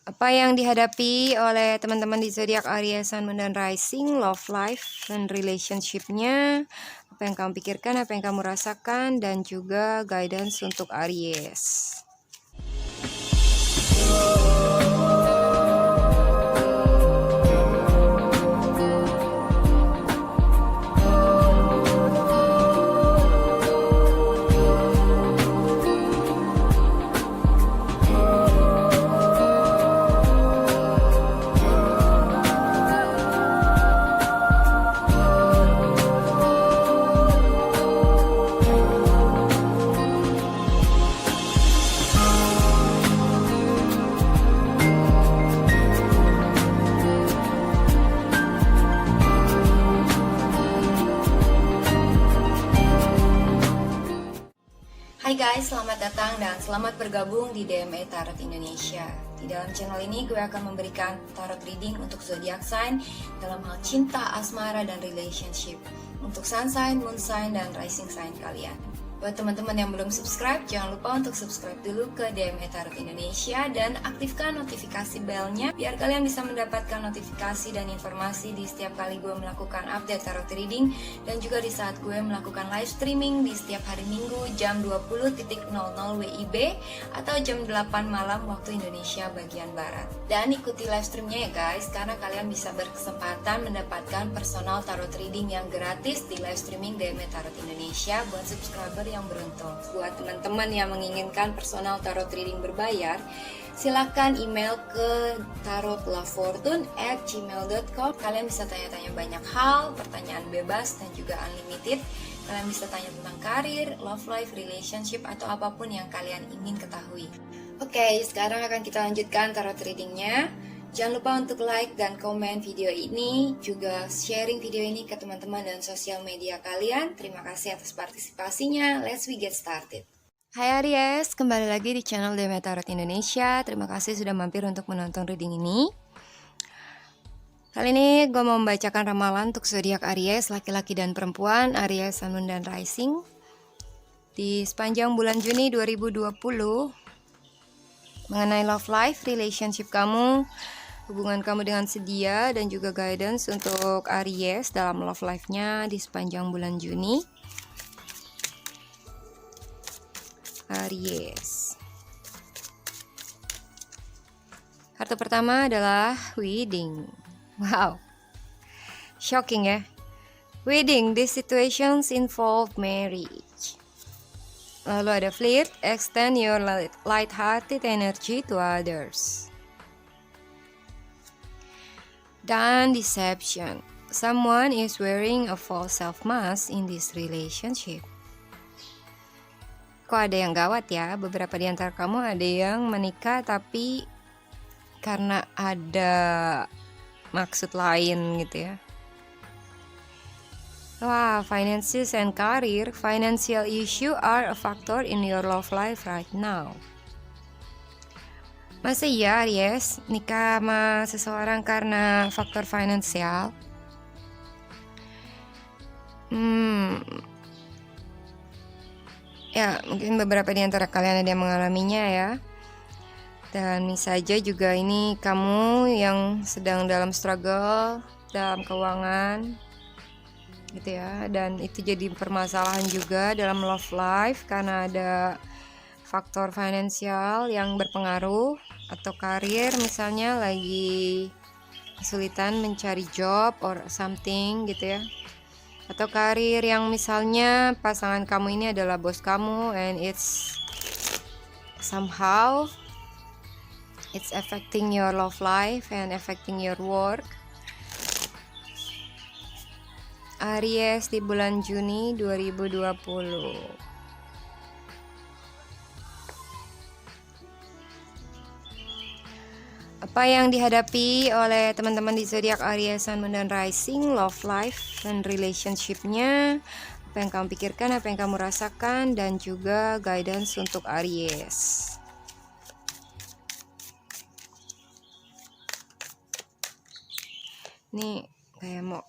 Apa yang dihadapi oleh teman-teman di zodiak Aries, Sun, Moon, dan Rising, love life dan relationship-nya, apa yang kamu pikirkan, apa yang kamu rasakan, dan juga guidance untuk Aries. Hai guys, selamat datang dan selamat bergabung di DME Tarot Indonesia. Di dalam channel ini gue akan memberikan tarot reading untuk zodiak sign dalam hal cinta, asmara, dan relationship. Untuk sun sign, moon sign, dan rising sign kalian. Buat teman-teman yang belum subscribe, jangan lupa untuk subscribe dulu ke DME Tarot Indonesia dan aktifkan notifikasi belnya biar kalian bisa mendapatkan notifikasi dan informasi di setiap kali gue melakukan update tarot reading dan juga di saat gue melakukan live streaming di setiap hari Minggu jam 20.00 WIB atau jam 8 malam waktu Indonesia bagian Barat. Dan ikuti live streamnya ya guys, karena kalian bisa berkesempatan mendapatkan personal tarot reading yang gratis di live streaming DME Tarot Indonesia buat subscriber yang beruntung. Buat teman-teman yang menginginkan personal tarot reading berbayar, silakan email ke tarotlafortune@gmail.com. Kalian bisa tanya-tanya banyak hal, pertanyaan bebas dan juga unlimited. Kalian bisa tanya tentang karir, love life, relationship, atau apapun yang kalian ingin ketahui. Oke, sekarang akan kita lanjutkan tarot readingnya. Jangan lupa untuk like dan komen video ini, juga sharing video ini ke teman-teman dan sosial media kalian. Terima kasih atas partisipasinya. Let's get started. Hai Aries, kembali lagi di channel DME Tarot Indonesia. Terima kasih sudah mampir untuk menonton reading ini. Kali ini gue mau membacakan ramalan untuk zodiak Aries, laki-laki dan perempuan, Aries, Sun, Moon, dan Rising di sepanjang bulan Juni 2020 mengenai love life, relationship kamu, hubungan kamu dengan sedia, dan juga guidance untuk Aries dalam love life-nya di sepanjang bulan Juni. Aries. Kartu pertama adalah Wedding. Wow, shocking ya. Wedding, these situations involve marriage. Lalu ada flirt, extend your light-hearted energy to others. Dan deception, someone is wearing a false self-mask in this relationship. Kok ada yang gawat ya, beberapa di antara kamu ada yang menikah tapi karena ada maksud lain gitu ya. Wah, finances and career, financial issue are a factor in your love life right now. Masa iya Aries nikah sama seseorang karena faktor finansial? Ya, mungkin beberapa di antara kalian ada yang mengalaminya ya. Dan bisa saja juga ini kamu yang sedang dalam struggle dalam keuangan gitu ya, dan itu jadi permasalahan juga dalam love life karena ada faktor finansial yang berpengaruh, atau karir misalnya lagi kesulitan mencari job or something gitu ya, atau karir yang misalnya pasangan kamu ini adalah bos kamu and it's somehow it's affecting your love life and affecting your work. Aries di bulan Juni 2020. Apa yang dihadapi oleh teman-teman di zodiak Aries, Sun, Moon, dan Rising, love life dan relationship-nya, apa yang kamu pikirkan, apa yang kamu rasakan, dan juga guidance untuk Aries. Ini kayak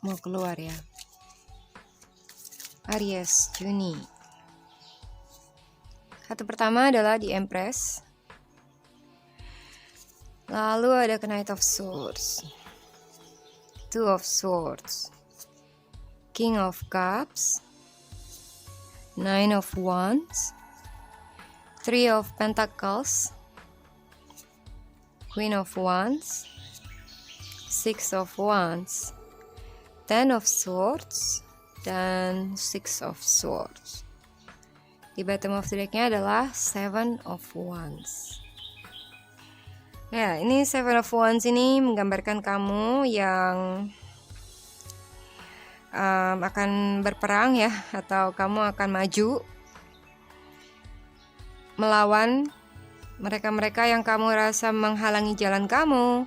mau keluar ya. Aries Juni. Kartu pertama adalah The Empress. Lalu ada Knight of Swords, Two of Swords, King of Cups, Nine of Wands, Three of Pentacles, Queen of Wands, Six of Wands, Ten of Swords, dan Six of Swords. Di bottom of the deck-nya adalah Seven of Wands. Ya, ini Seven of Wands ini menggambarkan kamu yang akan berperang ya, atau kamu akan maju melawan mereka-mereka yang kamu rasa menghalangi jalan kamu,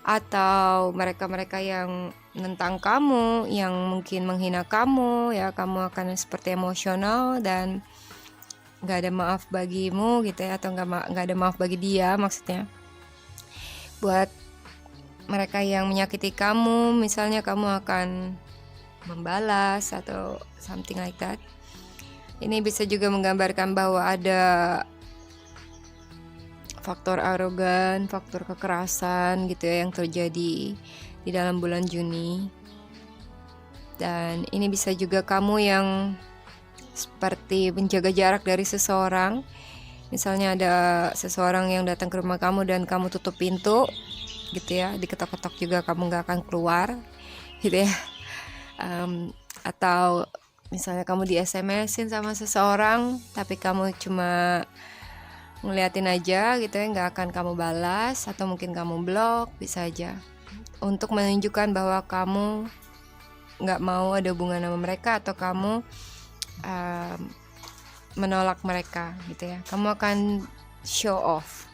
atau mereka-mereka yang menentang kamu, yang mungkin menghina kamu ya. Kamu akan seperti emosional dan gak ada maaf bagimu gitu ya, atau gak ada maaf bagi dia maksudnya. Buat mereka yang menyakiti kamu, misalnya kamu akan membalas atau something like that. Ini bisa juga menggambarkan bahwa ada faktor arogan, faktor kekerasan gitu ya yang terjadi di dalam bulan Juni. Dan ini bisa juga kamu yang seperti menjaga jarak dari seseorang. Misalnya ada seseorang yang datang ke rumah kamu dan kamu tutup pintu gitu ya, diketok-ketok juga kamu gak akan keluar gitu ya. Atau misalnya kamu di SMS-in sama seseorang tapi kamu cuma ngeliatin aja gitu ya, gak akan kamu balas, atau mungkin kamu blok, bisa aja untuk menunjukkan bahwa kamu gak mau ada hubungan sama mereka, atau kamu menolak mereka gitu ya. Kamu akan show off.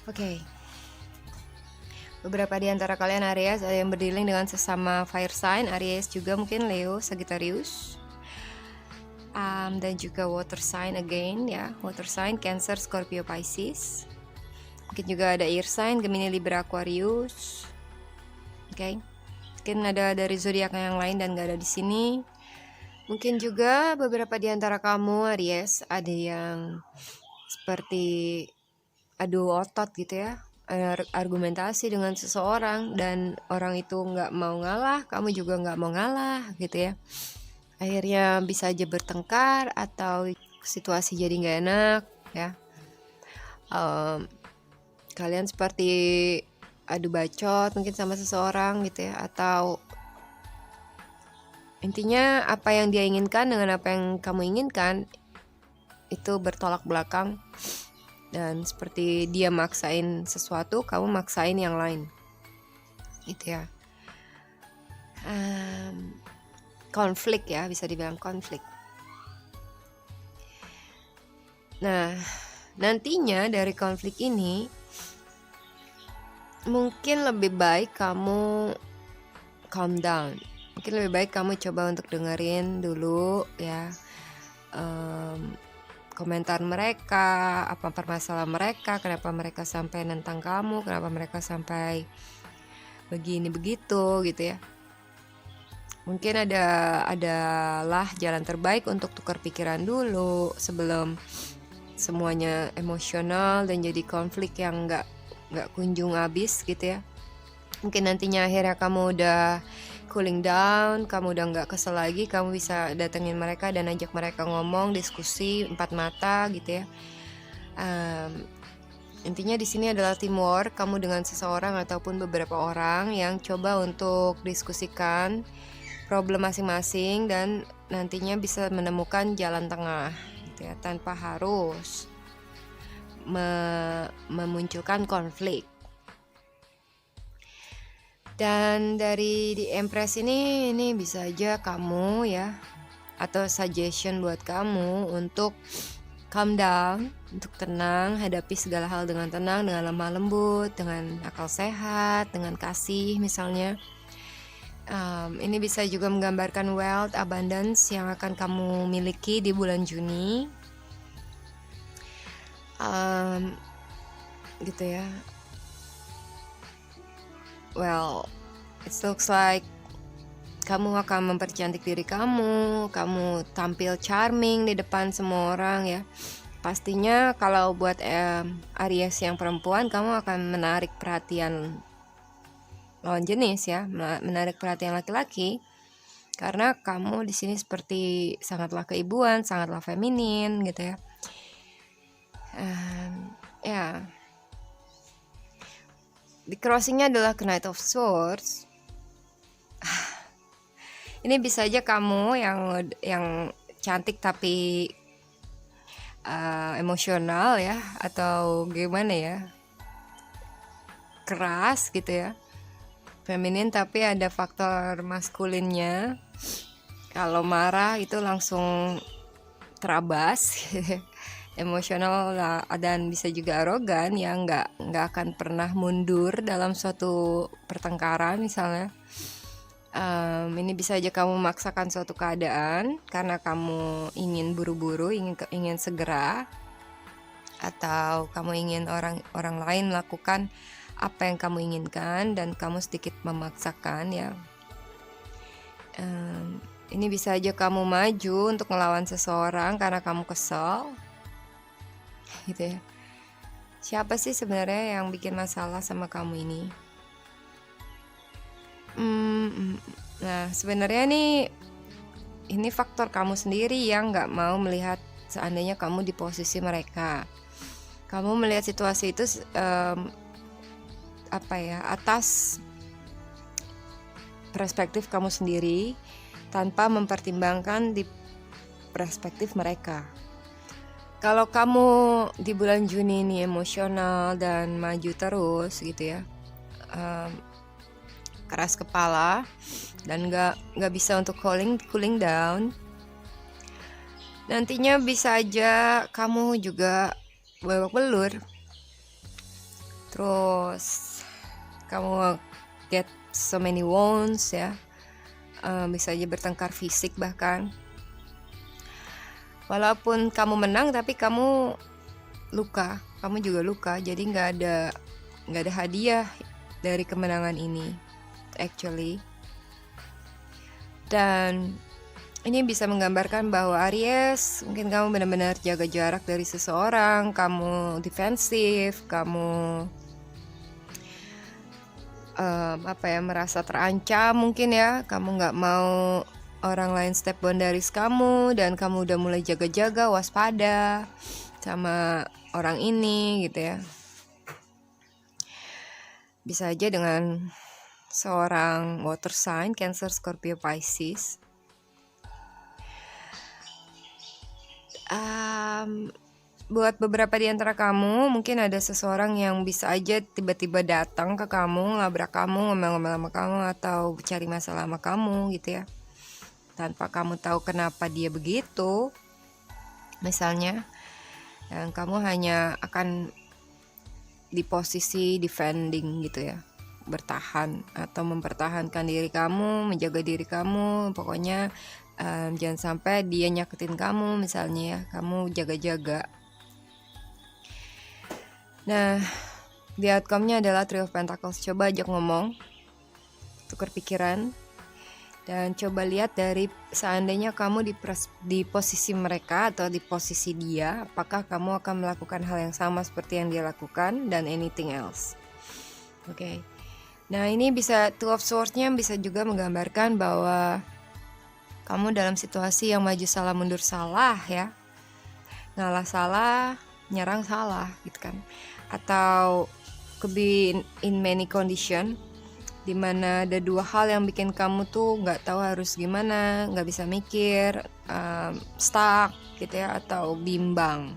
Oke. Beberapa di antara kalian Aries ada yang berdealing dengan sesama fire sign, Aries juga mungkin Leo, Sagittarius, dan juga water sign again ya, water sign Cancer, Scorpio, Pisces. Mungkin juga ada air sign Gemini, Libra, Aquarius. Oke. Mungkin ada dari zodiak yang lain dan gak ada di sini. Mungkin juga beberapa di antara kamu Aries ada yang seperti adu otot gitu ya, argumentasi dengan seseorang dan orang itu nggak mau ngalah, kamu juga nggak mau ngalah gitu ya. Akhirnya bisa aja bertengkar atau situasi jadi nggak enak ya. Kalian seperti adu bacot mungkin sama seseorang gitu ya, atau intinya apa yang dia inginkan dengan apa yang kamu inginkan itu bertolak belakang. Dan seperti dia maksain sesuatu, kamu maksain yang lain gitu ya. Konflik ya, bisa dibilang konflik. Nah, nantinya dari konflik ini mungkin lebih baik kamu calm down. Mungkin lebih baik kamu coba untuk dengerin dulu ya, komentar mereka, apa permasalahan mereka, kenapa mereka sampai nentang kamu, kenapa mereka sampai begini begitu gitu ya. Mungkin adalah jalan terbaik untuk tukar pikiran dulu sebelum semuanya emosional dan jadi konflik yang nggak kunjung habis gitu ya. Mungkin nantinya akhirnya kamu udah cooling down, kamu udah nggak kesel lagi, kamu bisa datengin mereka dan ajak mereka ngomong, diskusi empat mata gitu ya. Intinya di sini adalah teamwork, kamu dengan seseorang ataupun beberapa orang yang coba untuk diskusikan problem masing-masing dan nantinya bisa menemukan jalan tengah gitu ya, tanpa harus memunculkan konflik. Dan dari di Empress ini bisa aja kamu ya, atau suggestion buat kamu untuk calm down, untuk tenang, hadapi segala hal dengan tenang, dengan lemah lembut, dengan akal sehat, dengan kasih misalnya. Ini bisa juga menggambarkan wealth, abundance yang akan kamu miliki di bulan Juni. Gitu ya. Well, it looks like kamu akan mempercantik diri kamu tampil charming di depan semua orang ya. Pastinya kalau buat Aries yang perempuan, kamu akan menarik perhatian lawan jenis ya, menarik perhatian laki-laki, karena kamu di sini seperti sangatlah keibuan, sangatlah feminin gitu ya. Ya, di crossingnya adalah Knight of Swords. Ini bisa aja kamu yang cantik tapi emosional ya, atau gimana ya, keras gitu ya, feminin tapi ada faktor maskulinnya. Kalau marah itu langsung terabas emosional lah, dan bisa juga arogan yang nggak akan pernah mundur dalam suatu pertengkaran misalnya. Ini bisa aja kamu memaksakan suatu keadaan karena kamu ingin buru-buru, ingin segera, atau kamu ingin orang lain melakukan apa yang kamu inginkan dan kamu sedikit memaksakan ya. Ini bisa aja kamu maju untuk melawan seseorang karena kamu kesel gitu ya. Siapa sih sebenarnya yang bikin masalah sama kamu ini? Nah, sebenarnya ini faktor kamu sendiri yang nggak mau melihat seandainya kamu di posisi mereka. Kamu melihat situasi itu atas perspektif kamu sendiri tanpa mempertimbangkan di perspektif mereka. Kalau kamu di bulan Juni ini emosional dan maju terus gitu ya, keras kepala dan nggak bisa untuk cooling down, nantinya bisa aja kamu juga babak belur, terus kamu get so many wounds ya, bisa aja bertengkar fisik bahkan. Walaupun kamu menang tapi kamu luka, kamu juga luka, jadi nggak ada hadiah dari kemenangan ini actually. Dan ini bisa menggambarkan bahwa Aries, mungkin kamu benar-benar jaga jarak dari seseorang, kamu defensif, kamu merasa terancam mungkin ya, kamu nggak mau orang lain step boundaries kamu, dan kamu udah mulai jaga-jaga, waspada sama orang ini gitu ya. Bisa aja dengan seorang water sign, Cancer, Scorpio, Pisces. Buat beberapa di antara kamu, mungkin ada seseorang yang bisa aja tiba-tiba datang ke kamu, ngelabrak kamu, ngomel-ngomel sama kamu, atau cari masalah sama kamu gitu ya, tanpa kamu tahu kenapa dia begitu misalnya. Dan kamu hanya akan di posisi defending gitu ya, bertahan atau mempertahankan diri kamu, menjaga diri kamu, pokoknya jangan sampai dia nyakitin kamu misalnya ya, kamu jaga-jaga. Nah, di outcome-nya adalah Three of Pentacles. Coba ajak ngomong, tukar pikiran, dan coba lihat dari seandainya kamu di posisi mereka atau di posisi dia, apakah kamu akan melakukan hal yang sama seperti yang dia lakukan dan anything else. Oke. Nah, ini bisa Two of Swords-nya bisa juga menggambarkan bahwa kamu dalam situasi yang maju salah mundur salah ya, ngalah salah, nyerang salah gitu kan, atau could be in many condition, dimana ada dua hal yang bikin kamu tuh nggak tahu harus gimana, nggak bisa mikir, stuck gitu ya, atau bimbang.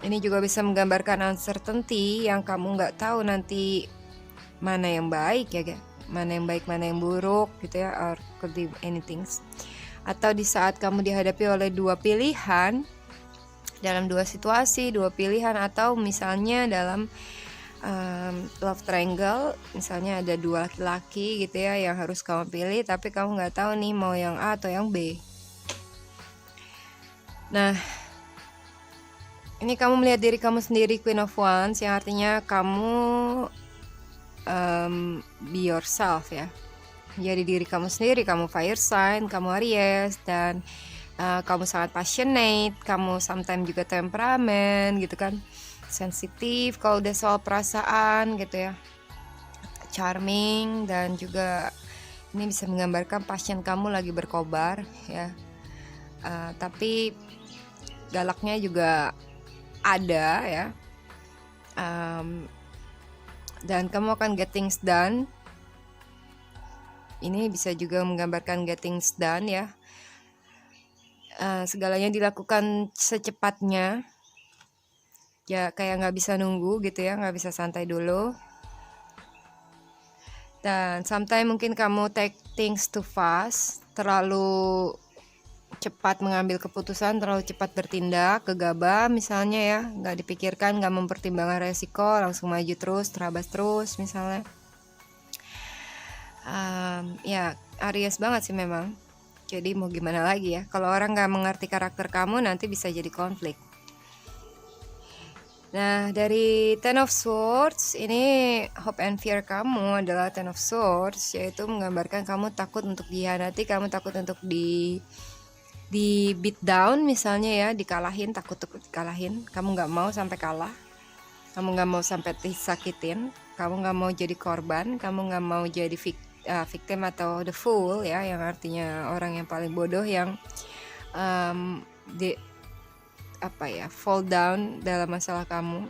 Ini juga bisa menggambarkan uncertainty, yang kamu nggak tahu nanti mana yang baik ya, mana yang baik, mana yang buruk gitu ya, or could be anything. Atau di saat kamu dihadapi oleh dua pilihan, dalam dua situasi, dua pilihan, atau misalnya dalam love triangle, misalnya ada dua laki-laki gitu ya yang harus kamu pilih, tapi kamu nggak tahu nih mau yang A atau yang B. Nah, ini kamu melihat diri kamu sendiri, Queen of Wands, yang artinya kamu be yourself ya, jadi diri kamu sendiri. Kamu fire sign, kamu Aries, dan kamu sangat passionate, kamu sometimes juga temperamen gitu kan, sensitif kalau udah soal perasaan gitu ya, charming, dan juga ini bisa menggambarkan passion kamu lagi berkobar ya. Tapi galaknya juga ada ya. Dan kamu akan get things done. Ini bisa juga menggambarkan get things done ya. Segalanya dilakukan secepatnya. Ya kayak nggak bisa nunggu gitu ya, nggak bisa santai dulu. Dan sometimes mungkin kamu take things too fast, terlalu cepat mengambil keputusan, terlalu cepat bertindak, gegabah misalnya ya, nggak dipikirkan, nggak mempertimbangkan resiko, langsung maju terus, terabas terus misalnya. Ya Aries banget sih memang. Jadi mau gimana lagi ya, kalau orang nggak mengerti karakter kamu nanti bisa jadi konflik. Nah, dari Ten of Swords, ini hope and fear kamu adalah Ten of Swords, yaitu menggambarkan kamu takut untuk dikhianati, kamu takut untuk di beat down misalnya ya, dikalahin, takut dikalahin, kamu nggak mau sampai kalah, kamu nggak mau sampai disakitin, kamu nggak mau jadi korban, kamu nggak mau jadi victim atau the fool ya, yang artinya orang yang paling bodoh yang fall down dalam masalah kamu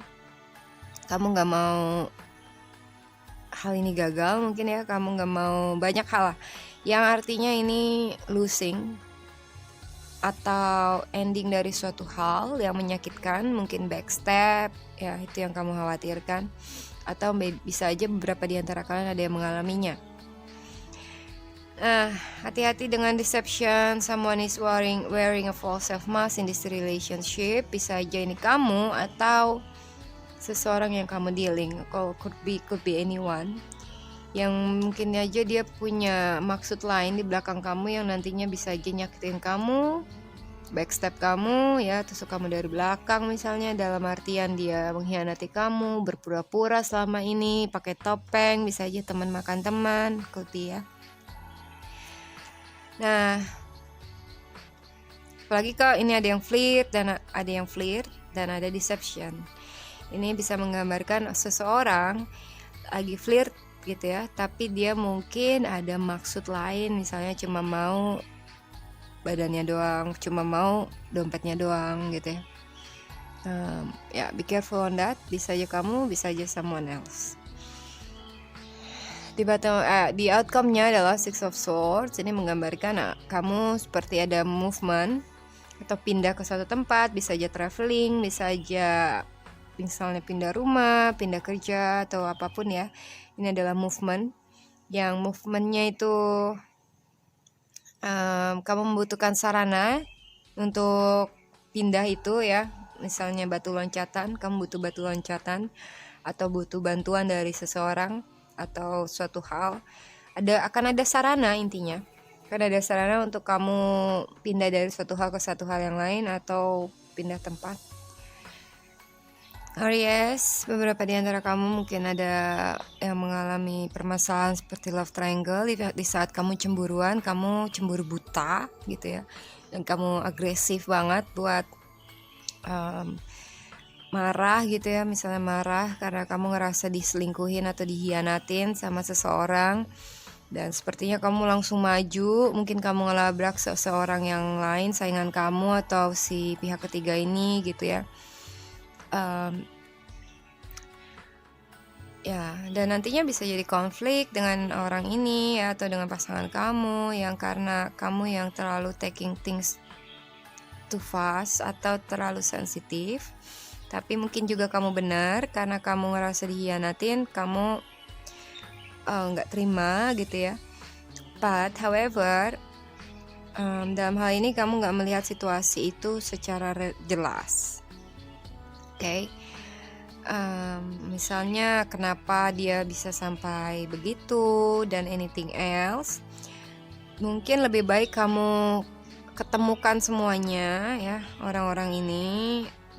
nggak mau hal ini gagal mungkin ya, kamu nggak mau banyak hal lah, yang artinya ini losing atau ending dari suatu hal yang menyakitkan, mungkin backstep ya, itu yang kamu khawatirkan, atau bisa aja beberapa di antara kalian ada yang mengalaminya. Hati-hati dengan deception. Someone is wearing a false self mask in this relationship. Bisa aja ini kamu atau seseorang yang kamu dealing. Could be anyone yang mungkin aja dia punya maksud lain di belakang kamu yang nantinya bisa aja nyakitin kamu, backstep kamu ya, tusuk kamu dari belakang misalnya, dalam artian dia mengkhianati kamu, berpura-pura selama ini pakai topeng, bisa aja teman makan teman, could be ya. Nah, apalagi kalau ini ada yang flirt dan ada deception. Ini bisa menggambarkan seseorang lagi flirt gitu ya, tapi dia mungkin ada maksud lain, misalnya cuma mau badannya doang, cuma mau dompetnya doang gitu ya. Ya be careful on that. Bisa aja kamu, bisa aja someone else. Di outcome-nya adalah Six of Swords. Ini menggambarkan kamu seperti ada movement atau pindah ke suatu tempat, bisa aja traveling, bisa aja misalnya pindah rumah, pindah kerja atau apapun ya. Ini adalah movement, yang movementnya itu kamu membutuhkan sarana untuk pindah itu ya. Misalnya batu loncatan, kamu butuh batu loncatan atau butuh bantuan dari seseorang atau suatu hal, akan ada sarana, intinya akan ada sarana untuk kamu pindah dari suatu hal ke satu hal yang lain atau pindah tempat. Aries, beberapa di antara kamu mungkin ada yang mengalami permasalahan seperti love triangle di saat kamu cemburuan, kamu cemburu buta gitu ya, dan kamu agresif banget buat marah gitu ya, misalnya marah karena kamu ngerasa diselingkuhin atau dihianatin sama seseorang, dan sepertinya kamu langsung maju, mungkin kamu ngelabrak seseorang yang lain, saingan kamu atau si pihak ketiga ini gitu ya. Ya, dan nantinya bisa jadi konflik dengan orang ini ya, atau dengan pasangan kamu yang karena kamu yang terlalu taking things too fast atau terlalu sensitif. Tapi mungkin juga kamu benar, karena kamu ngerasa dihianatin, kamu nggak terima gitu ya. But however, dalam hal ini kamu nggak melihat situasi itu secara jelas. Oke. Misalnya kenapa dia bisa sampai begitu dan anything else. Mungkin lebih baik kamu ketemukan semuanya ya, orang-orang ini,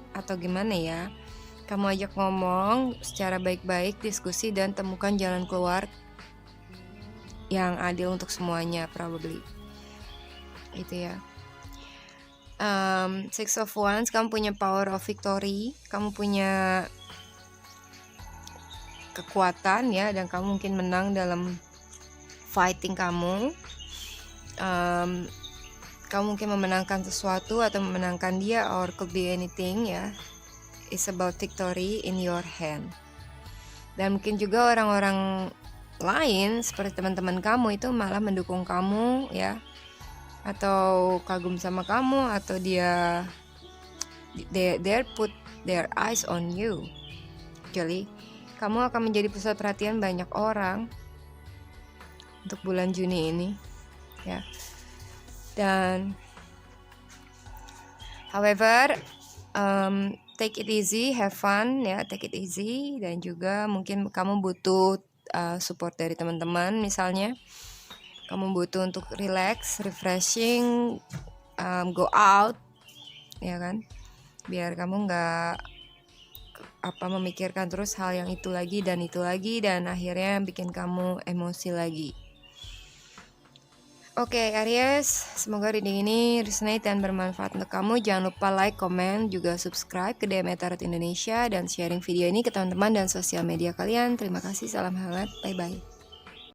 atau gimana ya, kamu ajak ngomong secara baik-baik, diskusi, dan temukan jalan keluar yang adil untuk semuanya, probably itu ya. Six of Wands, kamu punya power of victory, kamu punya kekuatan ya, dan kamu mungkin menang dalam fighting kamu. Kamu mungkin memenangkan sesuatu atau memenangkan dia, or could be anything ya. It's about victory in your hand. Dan mungkin juga orang-orang lain seperti teman-teman kamu itu malah mendukung kamu ya, atau kagum sama kamu, atau they put their eyes on you. Jadi kamu akan menjadi pusat perhatian banyak orang untuk bulan Juni ini ya. Dan however, take it easy, have fun ya, take it easy. Dan juga mungkin kamu butuh support dari teman-teman, misalnya kamu butuh untuk relax, refreshing, go out ya kan, biar kamu nggak memikirkan terus hal yang itu lagi dan akhirnya bikin kamu emosi lagi. Oke, Aries, semoga reading ini resonate dan bermanfaat untuk kamu. Jangan lupa like, comment, juga subscribe ke DME Tarot Indonesia, dan sharing video ini ke teman-teman dan sosial media kalian. Terima kasih, salam hangat, bye-bye.